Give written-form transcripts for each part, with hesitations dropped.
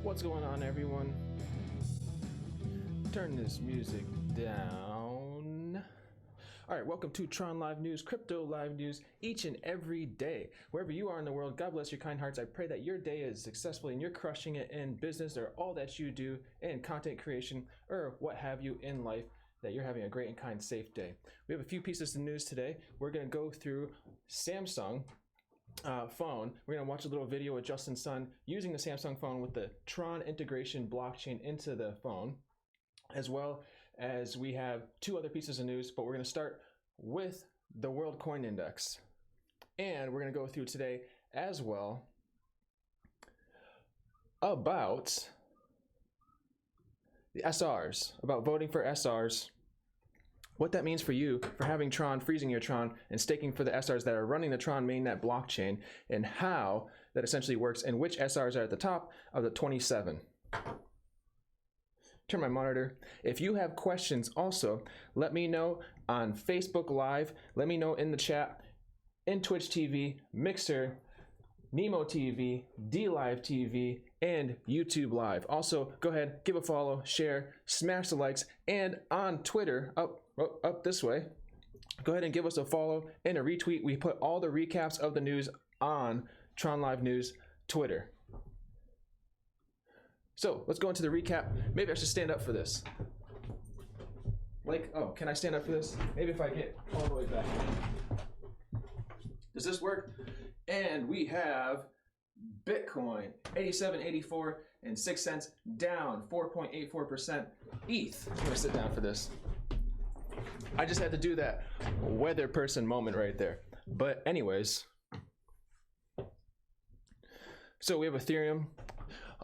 What's going on, everyone? Turn this music down. All right, welcome to Tron Live News, Crypto Live News, each and every day. Wherever you are in the world, God bless your kind hearts. I pray that your day is successful and you're crushing it in business or all that you do in content creation or what have you in life, that you're having a great and kind, safe day. We have a few pieces of news today. We're going to go through Samsung phone. We're going to watch a little video with Justin Sun using the Samsung phone with the Tron integration blockchain into the phone, as well as we have two other pieces of news, but we're going to start with the World Coin Index. And we're going to go through today as well about the SRs, about voting for SRs, what that means for you for having Tron, freezing your Tron, and staking for the SRs that are running the Tron mainnet blockchain, and how that essentially works, and which SRs are at the top of the 27. Turn my monitor. If you have questions also, let me know on Facebook Live, let me know in the chat, in Twitch TV, Mixer, Nemo TV, DLive TV, and YouTube Live. Also, go ahead, give a follow, share, smash the likes, and on Twitter, up this way, go ahead and give us a follow and a retweet. We put all the recaps of the news on Tron Live News Twitter. So let's go into the recap. Maybe I should stand up for this. Can I stand up for this? Maybe if I get all the way back. Does this work? And we have Bitcoin 87.84 and 6 cents, down 4.84%. ETH. I'm gonna sit down for this. I just had to do that weather person moment right there. But anyways, so we have Ethereum,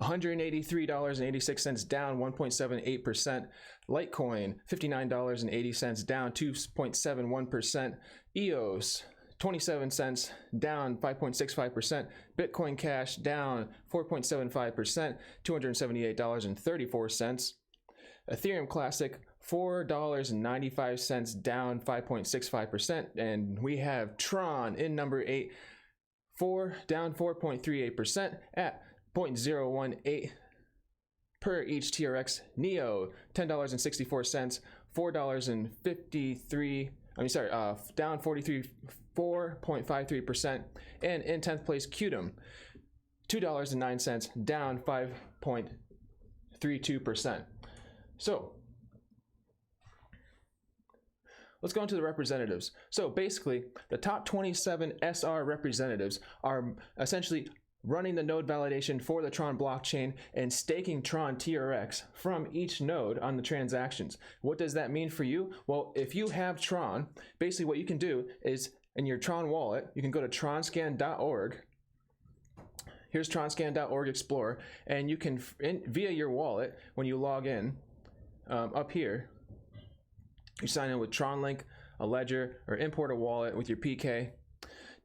$183.86, down 1.78%. Litecoin, $59.80, down 2.71%. EOS, 27 cents, down 5.65%. Bitcoin Cash, down 4.75%, $278.34. Ethereum Classic, $4.95, down 5.65%. And we have Tron in number 8, down 4.38% at 0.018 per each TRX. Neo, $10.64, down 4.53%. And in 10th place, Qtum, $2.09, down 5.32%. So let's go into the representatives. So basically, the top 27 SR representatives are essentially running the node validation for the Tron blockchain and staking Tron TRX from each node on the transactions. What does that mean for you? Well, if you have Tron, basically what you can do is in your Tron wallet, you can go to tronscan.org. Here's tronscan.org Explorer, and you can, via your wallet, when you log in, up here, you sign in with TronLink, a ledger, or import a wallet with your PK.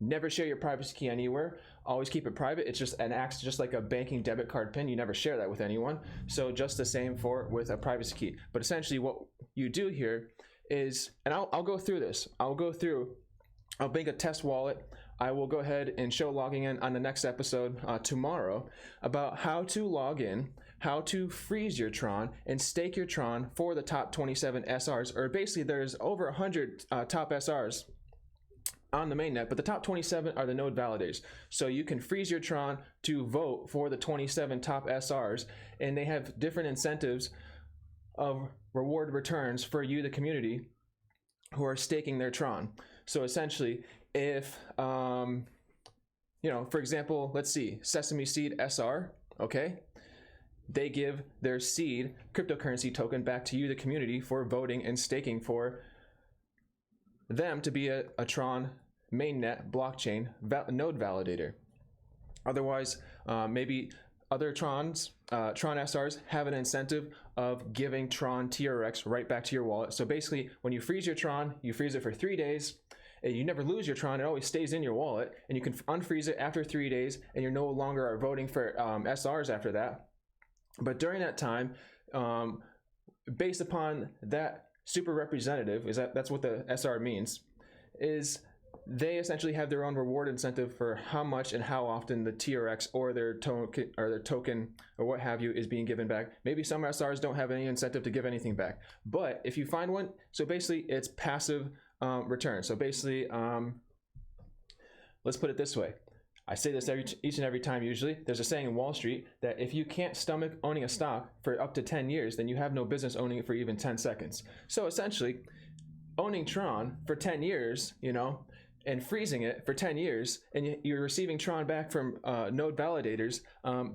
Never share your privacy key anywhere. Always keep it private. It's just acts just like a banking debit card pin. You never share that with anyone. So just the same with a privacy key. But essentially what you do here is, and I'll go through this. I'll make a test wallet. I will go ahead and show logging in on the next episode tomorrow about how to log in, how to freeze your Tron and stake your Tron for the top 27 SRs, or basically there's over 100 top SRs on the mainnet, but the top 27 are the node validators. So you can freeze your Tron to vote for the 27 top SRs, and they have different incentives of reward returns for you, the community, who are staking their Tron. So essentially, if, for example, let's see, Sesame Seed SR, okay? They give their seed cryptocurrency token back to you, the community, for voting and staking for them to be a Tron mainnet blockchain node validator. Otherwise, maybe other Tron SRs have an incentive of giving Tron TRX right back to your wallet. So basically, when you freeze your Tron, you freeze it for 3 days. You never lose your Tron. It always stays in your wallet, and you can unfreeze it after 3 days, and you're no longer voting for SRs after that. But during that time, based upon that super representative, that's what the SR means, is they essentially have their own reward incentive for how much and how often the TRX or their token or what have you is being given back. Maybe some SRs don't have any incentive to give anything back, but if you find one, so basically it's passive return. So basically, let's put it this way. I say this each and every time usually. There's a saying in Wall Street that if you can't stomach owning a stock for up to 10 years, then you have no business owning it for even 10 seconds. So essentially, owning Tron for 10 years, you know, and freezing it for 10 years, and you're receiving Tron back from node validators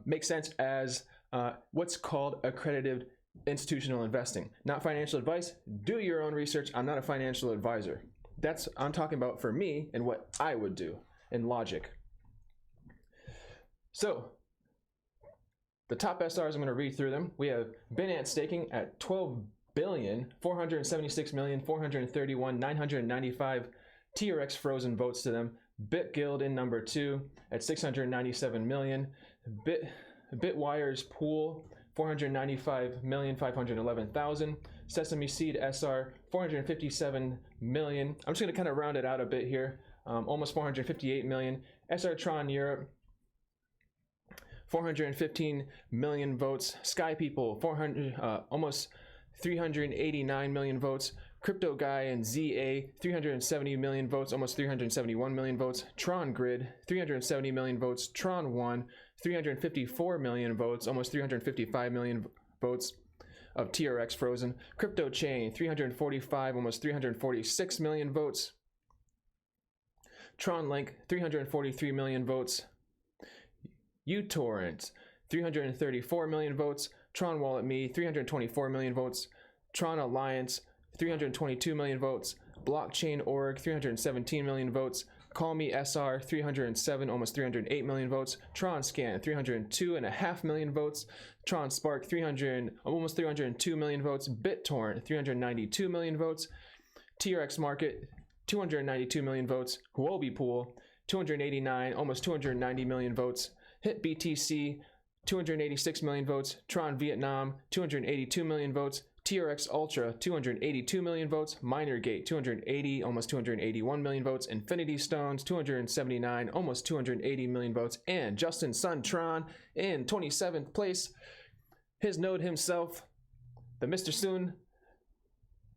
makes sense as what's called accredited institutional investing. Not financial advice. Do your own research. I'm not a financial advisor. I'm talking about for me and what I would do in logic. So the top SRs, I'm going to read through them. We have Binance staking at 12,476,431,995 TRX frozen votes to them. BitGuild in number 2 at 697 million. Bitwire's pool 495,511,000. Sesame Seed SR 457 million. I'm just going to kind of round it out a bit here. Almost 458 million. SR Tron Europe 415 million votes. Sky People almost 389 million votes. Crypto Guy and ZA 370 million votes, almost 371 million votes. Tron Grid 370 million votes. Tron 1 354 million votes, almost 355 million votes of TRX frozen. Crypto Chain 345, almost 346 million votes. Tron Link 343 million votes. uTorrent 334 million votes. Tron Wallet Me 324 million votes. Tron Alliance 322 million votes. Blockchain Org 317 million votes. Call Me SR 307, almost 308 million votes. Tron Scan 302.5 million votes. Tron Spark almost 302 million votes. BitTorrent 392 million votes. TRX Market 292 million votes. Huobi Pool 289, almost 290 million votes. Hit BTC 286 million votes. Tron Vietnam 282 million votes. TRX Ultra 282 million votes. Minergate 280, almost 281 million votes. Infinity Stones 279, almost 280 million votes. And Justin Sun Tron in 27th place. His node himself, the Mr. Soon,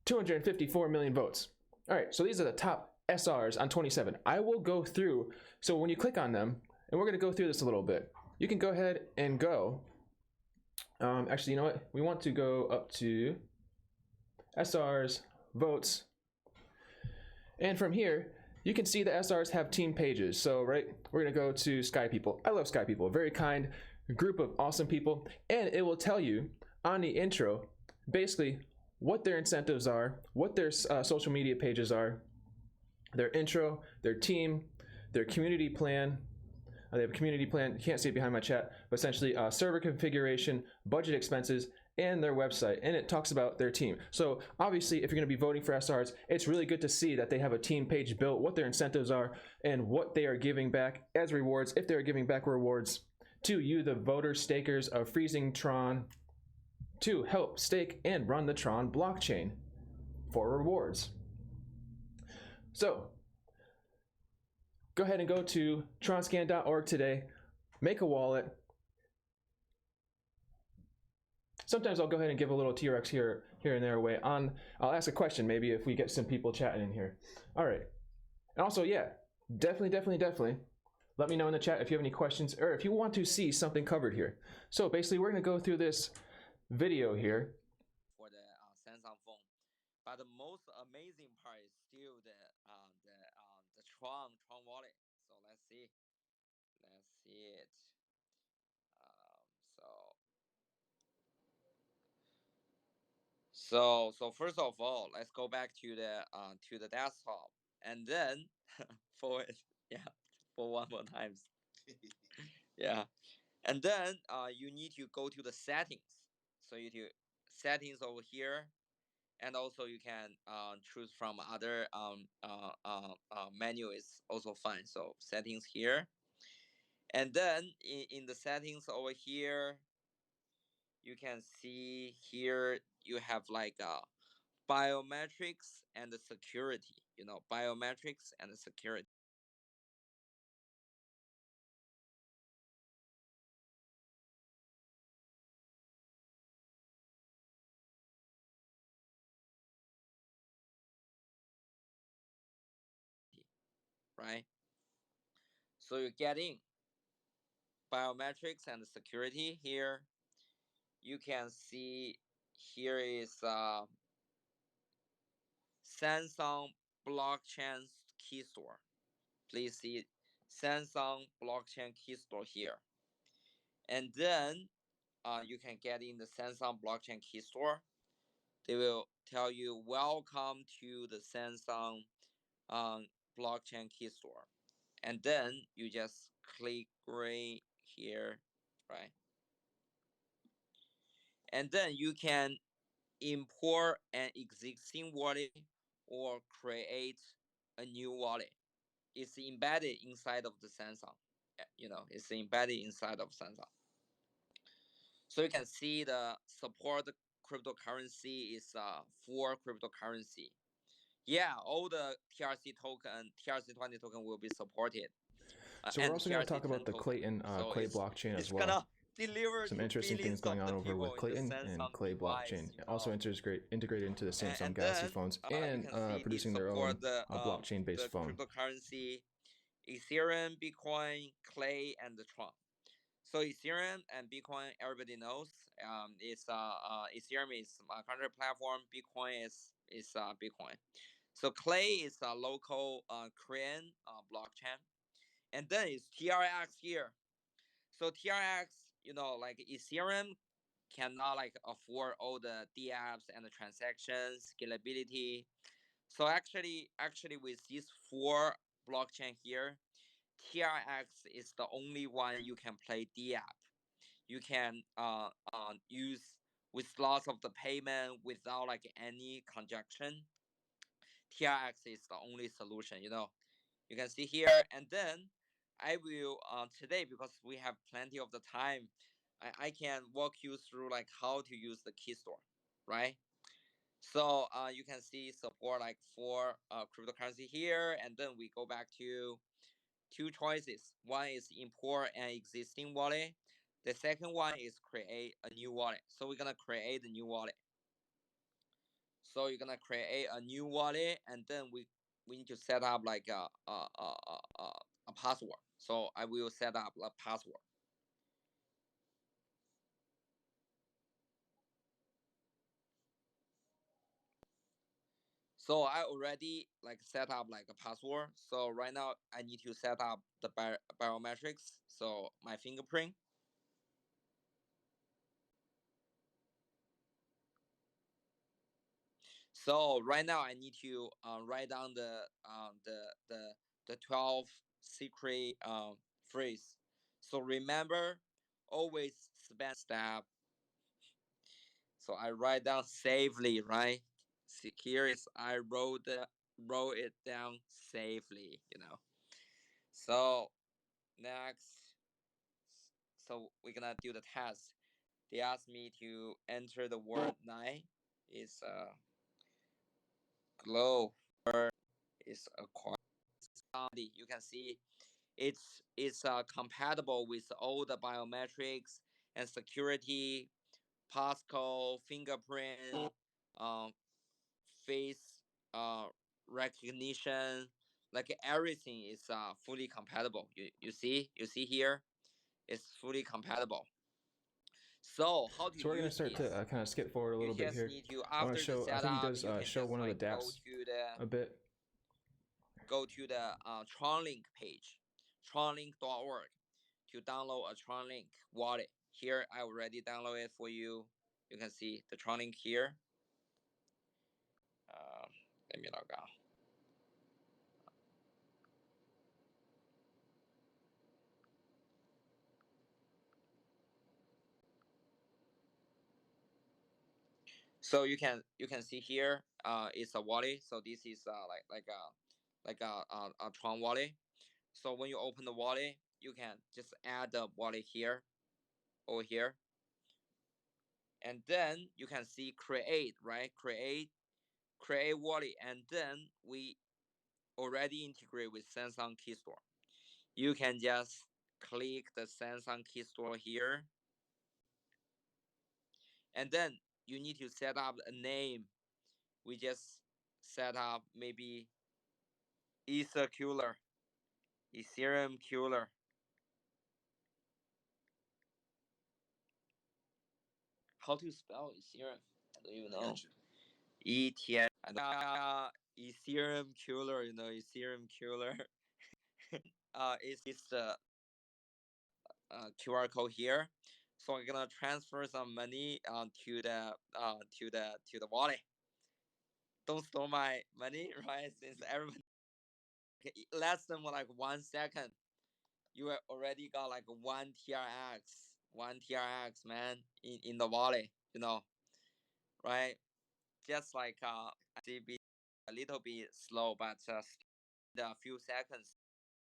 254 million votes. All right, so these are the top SRs on 27. I will go through, so when you click on them, and we're gonna go through this a little bit, you can go ahead and go. Actually, you know what? We want to go up to SRs, votes. And from here, you can see the SRs have team pages. So, right, we're gonna go to Sky People. I love Sky People, very kind group of awesome people. And it will tell you on the intro, basically what their incentives are, what their social media pages are, their intro, their team, their community plan. They have a community plan. You can't see it behind my chat, but essentially server configuration, budget expenses, and their website. And it talks about their team. So obviously, if you're going to be voting for SRs, it's really good to see that they have a team page built, what their incentives are, and what they are giving back as rewards, if they're giving back rewards to you, the voter stakers of freezing Tron, to help stake and run the Tron blockchain for rewards. So go ahead and go to tronscan.org today, make a wallet. Sometimes I'll go ahead and give a little TRX here and there away. I'll ask a question maybe if we get some people chatting in here. All right. And also, yeah, definitely. Let me know in the chat if you have any questions or if you want to see something covered here. So basically, we're going to go through this video here. For the Samsung phone. But the most amazing part is still the Tron wallet. So let's see it. So first of all, let's go back to the desktop, and then forward, yeah, for one more times, yeah, and then you need to go to the settings. So you do settings over here, and also you can choose from other menu is also fine. So settings here, and then in the settings over here, you can see here you have like biometrics and the security. biometrics and security. Right? So you're getting biometrics and security here. You can see here is Samsung blockchain key store. Please see Samsung blockchain key store here. And then you can get in the Samsung blockchain key store. They will tell you welcome to the Samsung blockchain key store. And then you just click right here, right? And then you can import an existing wallet or create a new wallet. It's embedded inside of the Samsung. It's embedded inside of Samsung. So you can see the support cryptocurrency is for cryptocurrency. Yeah, all the TRC20 token will be supported. So we're also going to talk about the Clayton Clay blockchain as well. Some interesting things going on over with Clayton and Clay blockchain. Also integrated into the Samsung Galaxy phones and producing their own blockchain-based phone. Cryptocurrency, Ethereum, Bitcoin, Clay, and the Tron. So Ethereum and Bitcoin, everybody knows. Ethereum is a country platform. Bitcoin is Bitcoin. So Clay is a local Korean blockchain, and then it's TRX here. So TRX, like Ethereum cannot like afford all the dApps and the transactions scalability. So actually with these 4 blockchain here, TRX is the only one you can play dApp. You can use with lots of the payment without like any conjunction. TRX is the only solution. You can see here, and then I will today, because we have plenty of the time, I can walk you through like how to use the key store, right? So you can see support like for cryptocurrency here, and then we go back to 2 choices. One is import an existing wallet. The second one is create a new wallet. So we're gonna create a new wallet. So you're gonna create a new wallet, and then we need to set up like a password. So I will set up a password. So I already like set up like a password. So right now I need to set up the biometrics. So my fingerprint. So right now I need to write down the 12 secret phrase. So remember, always spend step. So I write down safely, right? See, here is I wrote it down safely. So next, so we're gonna do the test. They asked me to enter the word night. Is glow or is a quality. You can see it's compatible with all the biometrics and security, passcode, fingerprint, um, face recognition, like everything is fully compatible. You see here, it's fully compatible. So how to So we're going to use start this? to kind of skip forward a little bit here. Need to, I want to after the show, I setup, think he does you can show just one of like the dApps a bit. Go to the TronLink page, tronlink.org, to download a TronLink wallet. Here I already downloaded it for you. You can see the TronLink here. Let me log out. So you can see here, it's a wallet. So this is a Tron wallet. So when you open the wallet, you can just add the wallet here, over here, and then you can see create, right? Create wallet, and then we already integrate with Samsung Key Store. You can just click the Samsung Key Store here, and then you need to set up a name. We just set up maybe Ethereum Killer. How to spell Ethereum? I don't even know. ETH. Ethereum Killer, Ethereum Killer. It's the QR code here. So I'm gonna transfer some money to the wallet. Don't store my money, right? Since everybody less than like 1 second, you already got like one TRX, man, in the wallet, right? Just like be a little bit slow, but a few seconds.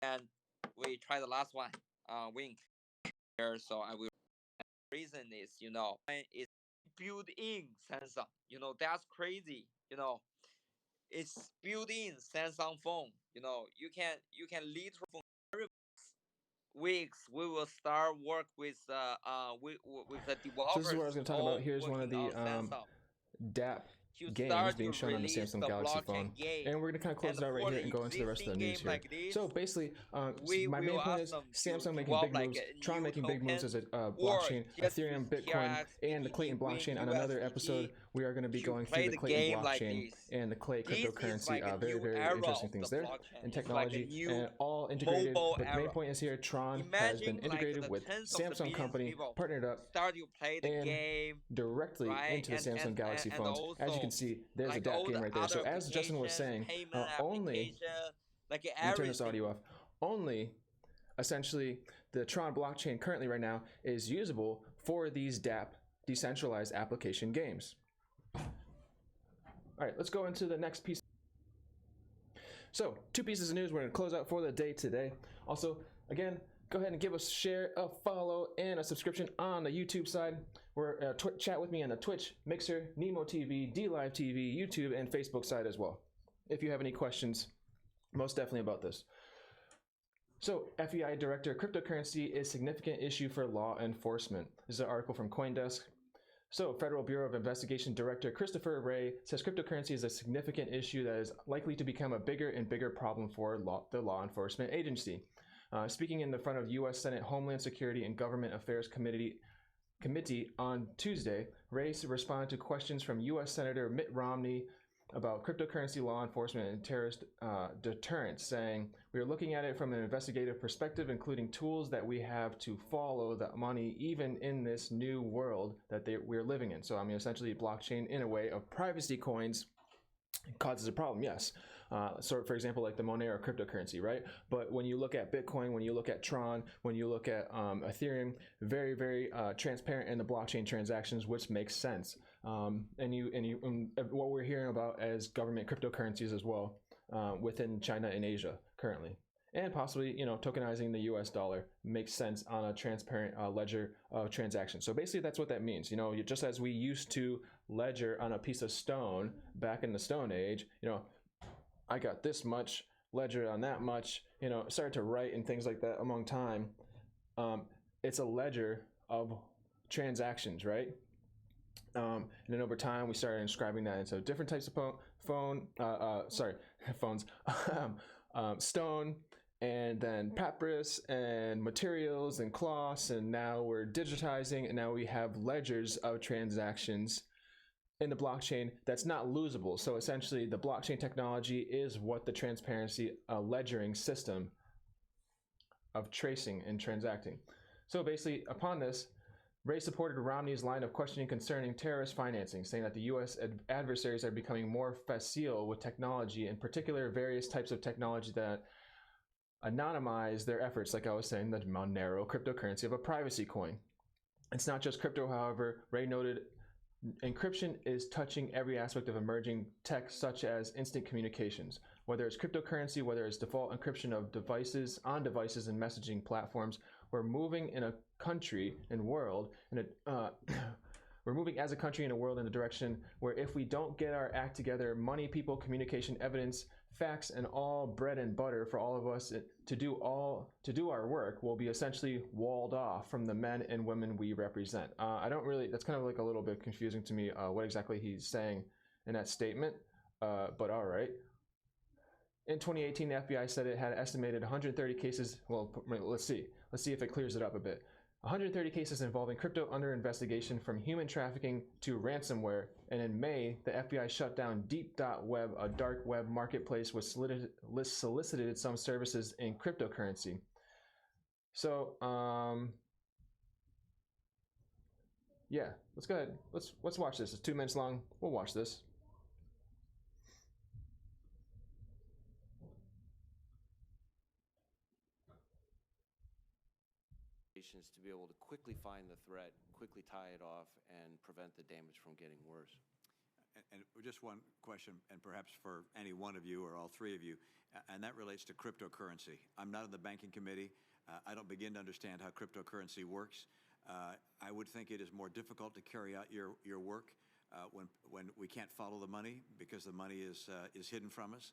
And we try the last one, Wink here. So I will. Reason is, it's built in Samsung. That's crazy. It's built in Samsung phone. You can literally weeks we will start work with the So this is developers what I was going to talk about. all Here's one of working the on Samsung DAP to games start being to shown on the release Samsung the Galaxy phone, blockchain game. and we're going to kind of close And it out right for here the and go into the rest of the existing news game here. like this, So basically, we my main will point ask is them Samsung making develop big like moves, a Tron new making big moves as a token, blockchain, or just Ethereum, use Bitcoin, TRX, and the Clayton BTC, blockchain. Wing, On another USDT episode, we are going to be to going through play the the Clayton game like blockchain this. and the Clay This is cryptocurrency. like a Very, new very era interesting of things the there blockchain. and It's like a technology, new and all integrated. mobile But the main era. point is here, Tron has been Imagine like integrated the with tens of the Samsung millions company, people partnered up start to play the and game, directly right? into the Samsung Galaxy And phones. As you can also see, there's a like DAP all game the right there. other So as Justin was applications, saying, payment only, application, like let me turn this everything. audio off, only essentially the Tron blockchain currently right now is usable for these DApp, decentralized application games. All right, let's go into the next piece. So 2 pieces of news we're going to close out for the day today. Also, again, go ahead and give us a share, a follow, and a subscription on the YouTube side. We're chat with me on the Twitch, Mixer, Nemo TV, DLive TV, YouTube, and Facebook side as well. If you have any questions, most definitely about this. So, FEI Director, cryptocurrency is significant issue for law enforcement. This is an article from CoinDesk. So, Federal Bureau of Investigation Director Christopher Wray says cryptocurrency is a significant issue that is likely to become a bigger and bigger problem for the law enforcement agency. Speaking in the front of U.S. Senate Homeland Security and Government Affairs Committee on Tuesday, Wray responded to questions from U.S. Senator Mitt Romney about cryptocurrency law enforcement and terrorist deterrence, saying, "We are looking at it from an investigative perspective, including tools that we have to follow the money even in this new world that we're living in." So, I mean, essentially blockchain in a way of privacy coins causes a problem, yes. So, for example, like the Monero cryptocurrency, right? But when you look at Bitcoin, when you look at Tron, when you look at Ethereum, very, very transparent in the blockchain transactions, which makes sense. And what we're hearing about as government cryptocurrencies as well within China and Asia currently, and possibly tokenizing the U.S. dollar makes sense on a transparent ledger of transactions. So basically, that's what that means. Just as we used to ledger on a piece of stone back in the Stone Age, I got this much, ledger on that much, started to write and things like that among time. It's a ledger of transactions, right? And then over time, we started inscribing that into different types of phones, stone, and then papyrus and materials and cloths, and now we're digitizing, and now we have ledgers of transactions in the blockchain that's not losable. So essentially, the blockchain technology is what the transparency ledgering system of tracing and transacting. So basically, upon this, Wray supported Romney's line of questioning concerning terrorist financing, saying that the U.S. adversaries are becoming more facile with technology, in particular various types of technology that anonymize their efforts, like I was saying, the Monero cryptocurrency of a privacy coin. It's not just crypto, however. Wray noted encryption is touching every aspect of emerging tech, such as instant communications. Whether it's cryptocurrency, whether it's default encryption of devices, on devices and messaging platforms, we're moving in a country and world, and We're moving as a country and a world in a direction where if we don't get our act together, money, people, communication, evidence, facts, and all bread and butter for all of us to do our work will be essentially walled off from the men and women we represent. I don't really, that's kind of like a little bit confusing to me what exactly he's saying in that statement, but all right. In 2018, the FBI said it had estimated 130 cases. Well, let's see if it clears it up a bit. 130 cases involving crypto under investigation, from human trafficking to ransomware. And in May, the FBI shut down Deep.web, a dark web marketplace which solicited some services in cryptocurrency. So, yeah, let's go ahead. Let's watch this. It's 2 minutes long. We'll watch this. To be able to quickly find the threat, quickly tie it off, and prevent the damage from getting worse. And just one question, and perhaps for any one of you or all three of you, and that relates to cryptocurrency. I'm not in the banking committee. I don't begin to understand how cryptocurrency works. I would think it is more difficult to carry out your work when we can't follow the money because the money is hidden from us.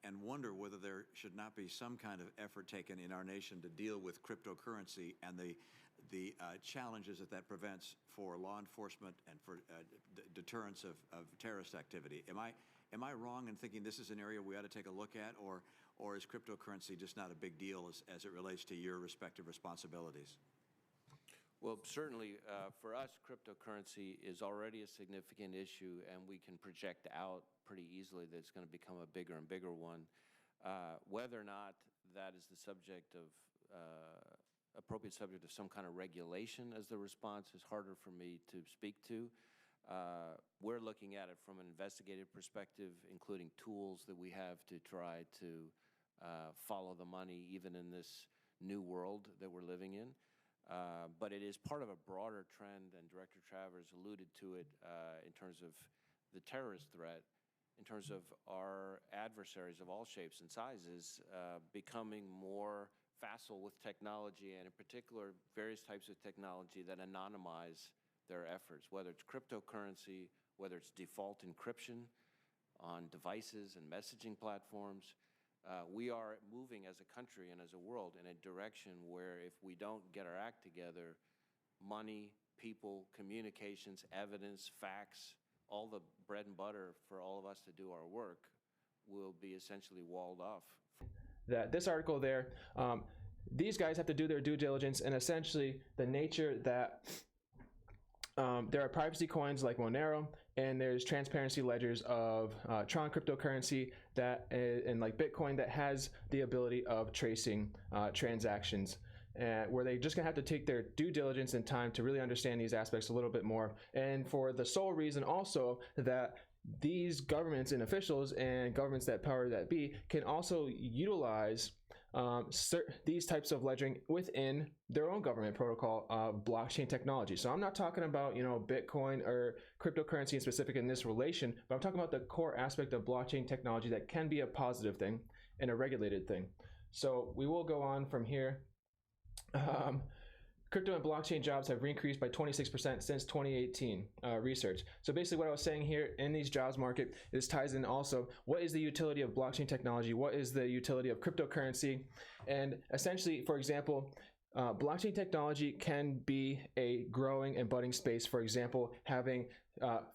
And wonder whether there should not be some kind of effort taken in our nation to deal with cryptocurrency and the challenges that prevents for law enforcement and for deterrence of terrorist activity. Am I wrong in thinking this is an area we ought to take a look at, or is cryptocurrency just not a big deal as it relates to your respective responsibilities? Well, certainly for us, cryptocurrency is already a significant issue, and we can project out pretty easily that it's going to become a bigger and bigger one. Whether or not that is the subject of appropriate subject of some kind of regulation as the response is harder for me to speak to. We're looking at it from an investigative perspective, including tools that we have to try to follow the money, even in this new world that we're living in. But it is part of a broader trend, and Director Travers alluded to it in terms of the terrorist threat, in terms of our adversaries of all shapes and sizes becoming more facile with technology, and in particular various types of technology that anonymize their efforts, whether it's cryptocurrency, whether it's default encryption on devices and messaging platforms. We are moving as a country and as a world in a direction where if we don't get our act together, money, people, communications, evidence, facts, all the bread and butter for all of us to do our work will be essentially walled off. That this article there, these guys have to do their due diligence, and essentially the nature that there are privacy coins like Monero, and there's transparency ledgers of Tron cryptocurrency that and like Bitcoin that has the ability of tracing transactions, where they're just gonna have to take their due diligence and time to really understand these aspects a little bit more, and for the sole reason also that these governments and officials and governments that power that be can also utilize these types of ledgering within their own government protocol of blockchain technology. So I'm not talking about, you know, Bitcoin or cryptocurrency in specific in this relation, but I'm talking about the core aspect of blockchain technology that can be a positive thing and a regulated thing. So we will go on from here. Crypto and blockchain jobs have increased by 26% since 2018 research. So basically what I was saying here in these jobs market, this ties in also, what is the utility of blockchain technology? What is the utility of cryptocurrency? And essentially, for example, blockchain technology can be a growing and budding space. For example, having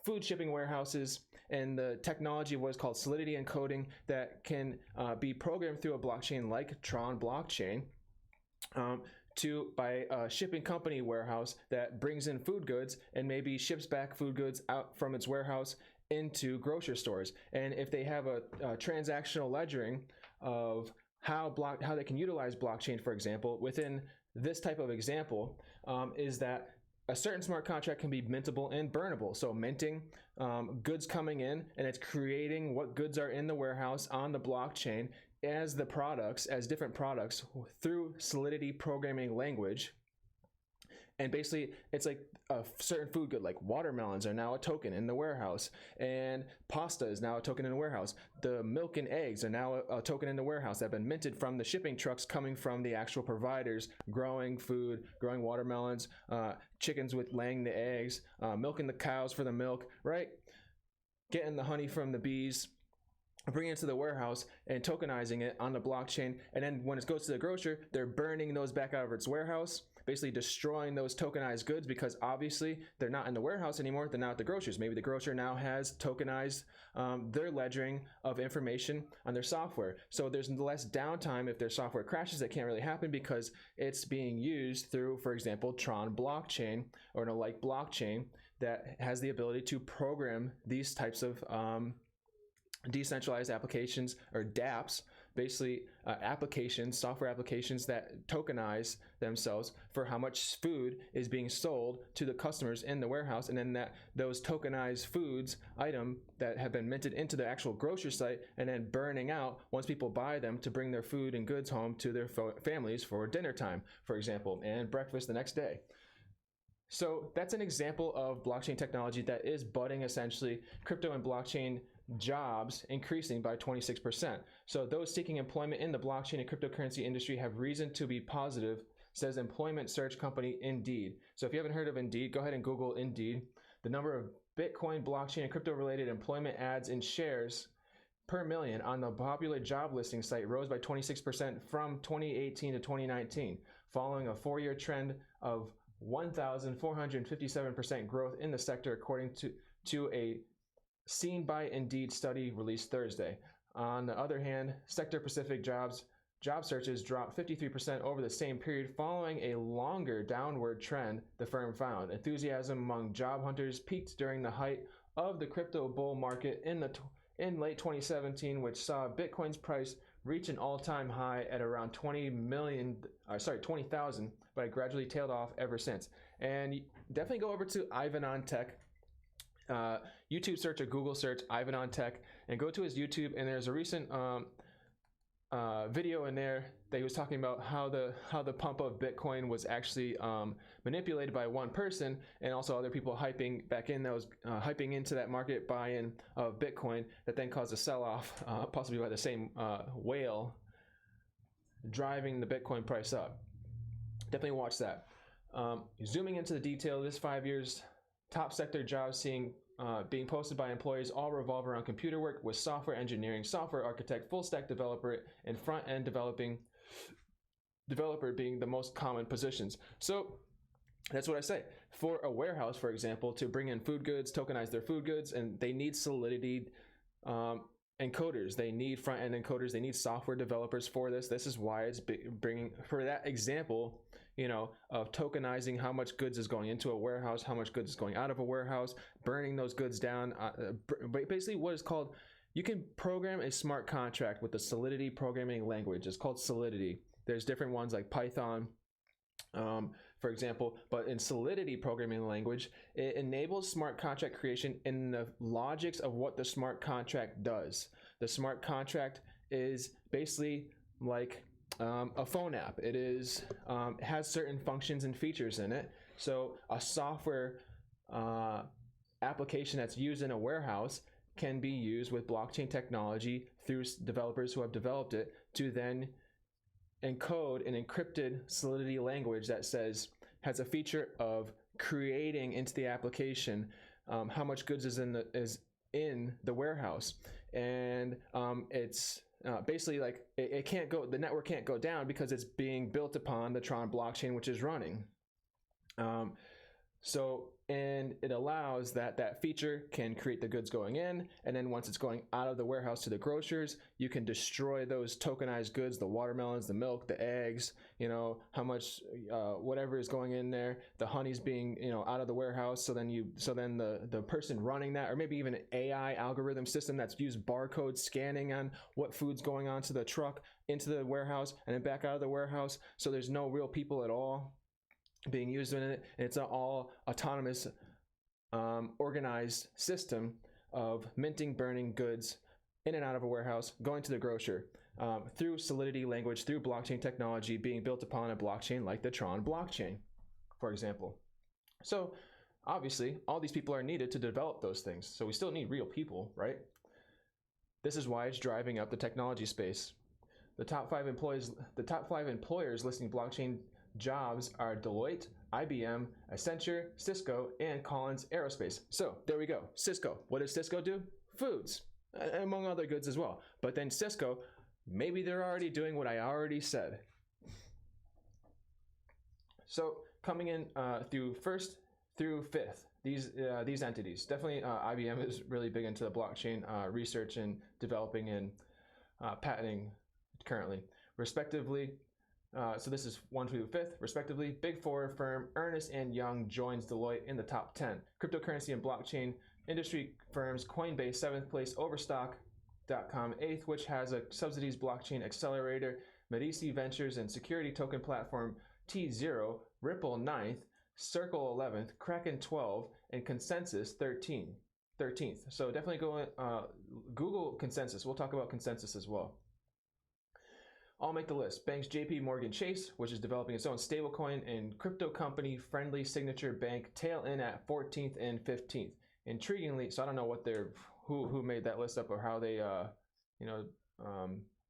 food shipping warehouses and the technology of what is called solidity encoding that can be programmed through a blockchain like Tron blockchain, by a shipping company warehouse that brings in food goods and maybe ships back food goods out from its warehouse into grocery stores. And if they have a transactional ledgering of how they can utilize blockchain, for example, within this type of example, is that a certain smart contract can be mintable and burnable. So minting goods coming in, and it's creating what goods are in the warehouse on the blockchain as the products, as different products through Solidity programming language. And basically, it's like a certain food good, like watermelons are now a token in the warehouse, and pasta is now a token in the warehouse. The milk and eggs are now a token in the warehouse that have been minted from the shipping trucks coming from the actual providers growing food, growing watermelons, chickens with laying the eggs, milking the cows for the milk, right? Getting the honey from the bees, bringing it to the warehouse and tokenizing it on the blockchain. And then when it goes to the grocer, they're burning those back out of its warehouse, basically destroying those tokenized goods, because obviously they're not in the warehouse anymore. They're not at the grocers. Maybe the grocer now has tokenized their ledgering of information on their software. So there's less downtime if their software crashes. That can't really happen because it's being used through, for example, Tron blockchain or an alike blockchain that has the ability to program these types of decentralized applications, or dApps, basically applications, software applications that tokenize themselves for how much food is being sold to the customers in the warehouse, and then that those tokenized foods item that have been minted into the actual grocery site and then burning out once people buy them to bring their food and goods home to their families for dinner time, for example, and breakfast the next day. So that's an example of blockchain technology that is budding, essentially crypto and blockchain jobs increasing by 26%. So those seeking employment in the blockchain and cryptocurrency industry have reason to be positive, says employment search company Indeed. So if you haven't heard of Indeed, go ahead and Google Indeed. The number of Bitcoin, blockchain, and crypto-related employment ads in shares per million on the popular job listing site rose by 26% from 2018 to 2019, following a 4-year trend of 1,457% growth in the sector, according to a Seen by Indeed study released Thursday. On the other hand, sector-specific job searches dropped 53% over the same period, following a longer downward trend, the firm found. Enthusiasm among job hunters peaked during the height of the crypto bull market in late 2017, which saw Bitcoin's price reach an all-time high at around 20,000, but it gradually tailed off ever since. And definitely go over to Ivan on Tech. YouTube search or Google search Ivan on Tech and go to his YouTube, and there's a recent video in there that he was talking about how the pump of Bitcoin was actually manipulated by one person, and also other people hyping back in, that was hyping into that market buy-in of Bitcoin that then caused a sell-off, possibly by the same whale, driving the Bitcoin price up. Definitely watch that. Zooming into the detail, this 5 years top sector jobs being posted by employees all revolve around computer work, with software engineering, software architect, full stack developer, and front end developer being the most common positions. So that's what I say. For a warehouse, for example, to bring in food goods, tokenize their food goods, and they need Solidity encoders, they need front end encoders, they need software developers for this. This is why it's bringing, for that example, of tokenizing how much goods is going into a warehouse, how much goods is going out of a warehouse, burning those goods down. Basically what is called, you can program a smart contract with the Solidity programming language. It's called Solidity. There's different ones like Python, for example, but in Solidity programming language, it enables smart contract creation in the logics of what the smart contract does. The smart contract is basically like a phone app. It has certain functions and features in it. So a software application that's used in a warehouse can be used with blockchain technology through developers who have developed it to then encode an encrypted Solidity language that has a feature of creating into the application how much goods is in the warehouse, and it's basically like it can't go, the network can't go down because it's being built upon the Tron blockchain, which is running. And it allows that feature can create the goods going in, and then once it's going out of the warehouse to the grocers, you can destroy those tokenized goods, the watermelons, the milk, the eggs, how much whatever is going in there, the honey's being out of the warehouse. So then the person running that, or maybe even an AI algorithm system that's used barcode scanning on what food's going onto the truck into the warehouse and then back out of the warehouse, so there's no real people at all being used in it. It's an all autonomous, organized system of minting, burning goods in and out of a warehouse, going to the grocer through Solidity language, through blockchain technology being built upon a blockchain like the Tron blockchain, for example. So obviously, all these people are needed to develop those things. So we still need real people, right? This is why it's driving up the technology space. The top five employers listing blockchain jobs are Deloitte, IBM, Accenture, Cisco, and Collins Aerospace. So there we go. Cisco. What does Cisco do? Foods, among other goods as well. But then Cisco, maybe they're already doing what I already said. So coming in through first through fifth, these entities. Definitely IBM is really big into the blockchain research and developing and patenting currently, respectively. So this is 1 through 5th, respectively. Big Four firm Ernst & Young joins Deloitte in the top 10. Cryptocurrency and blockchain industry firms Coinbase 7th place, Overstock.com 8th, which has a subsidies blockchain accelerator, Medici Ventures and security token platform T0, Ripple 9th, Circle 11th, Kraken 12th, and Consensus 13th. So definitely go Google Consensus. We'll talk about Consensus as well. I'll make the list. Banks JP Morgan Chase, which is developing its own stablecoin, and crypto company Friendly Signature Bank tail in at 14th and 15th. Intriguingly, so I don't know what they're who made that list up or how they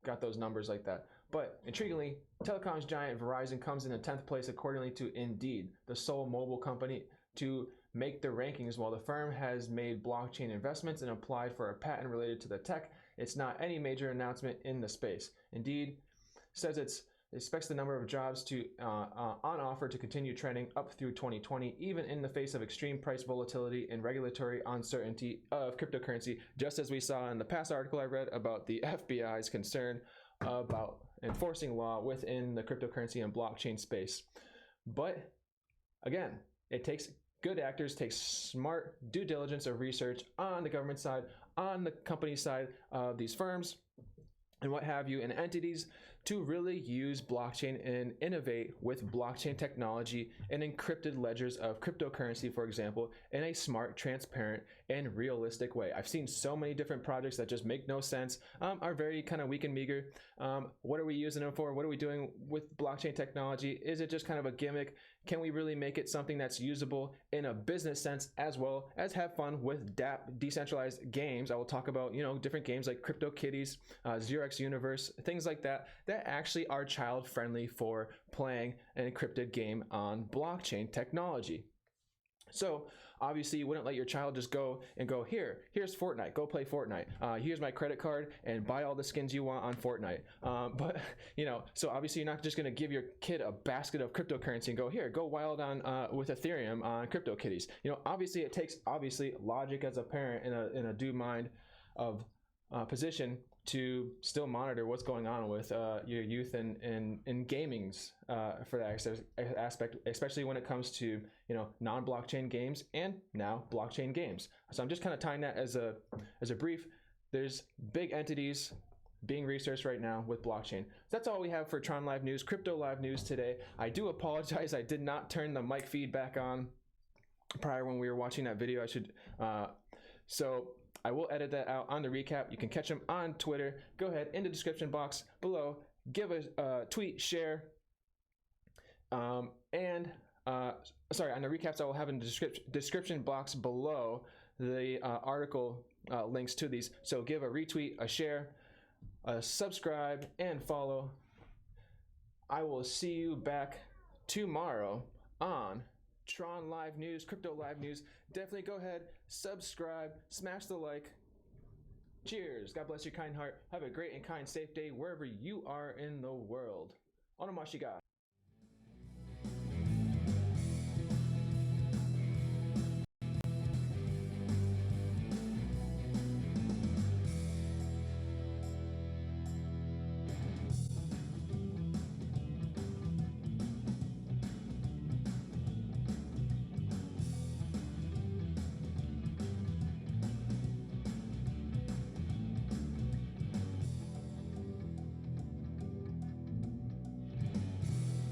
got those numbers like that. But intriguingly, telecoms giant Verizon comes in the 10th place accordingly to Indeed, the sole mobile company to make the rankings. While the firm has made blockchain investments and applied for a patent related to the tech, it's not any major announcement in the space. Indeed says it expects the number of jobs to on offer to continue trending up through 2020, even in the face of extreme price volatility and regulatory uncertainty of cryptocurrency, just as we saw in the past article I read about the FBI's concern about enforcing law within the cryptocurrency and blockchain space. But again, it takes good actors, takes smart due diligence of research on the government side, on the company side of these firms, and what have you, and entities to really use blockchain and innovate with blockchain technology and encrypted ledgers of cryptocurrency, for example, in a smart, transparent, and realistic way. I've seen so many different projects that just make no sense, are very kind of weak and meager. What are we using them for? What are we doing with blockchain technology? Is it just kind of a gimmick? Can we really make it something that's usable in a business sense, as well as have fun with decentralized games? I will talk about, different games like CryptoKitties, Xerox Universe, things like that actually are child friendly for playing an encrypted game on blockchain technology. So obviously you wouldn't let your child just go, here's Fortnite, go play Fortnite. Here's my credit card and buy all the skins you want on Fortnite. But so obviously you're not just going to give your kid a basket of cryptocurrency and go wild on with Ethereum on CryptoKitties. Obviously it takes logic as a parent in a due mind of position to still monitor what's going on with your youth and gamings for that aspect, especially when it comes to non-blockchain games and now blockchain games. So I'm just kind of tying that as a brief. There's big entities being researched right now with blockchain. That's all we have for Tron Live News, Crypto Live News today. I do apologize, I did not turn the mic feed back on prior when we were watching that video. So I will edit that out on the recap. You can catch them on Twitter. Go ahead in the description box below. Give a tweet, share, on the recaps I will have in the description box below the article links to these. So give a retweet, a share, a subscribe, and follow. I will see you back tomorrow on Tron Live News, Crypto Live News. Definitely go ahead, subscribe, smash the like. Cheers. God bless your kind heart. Have a great and kind, safe day wherever you are in the world. Onomashiga.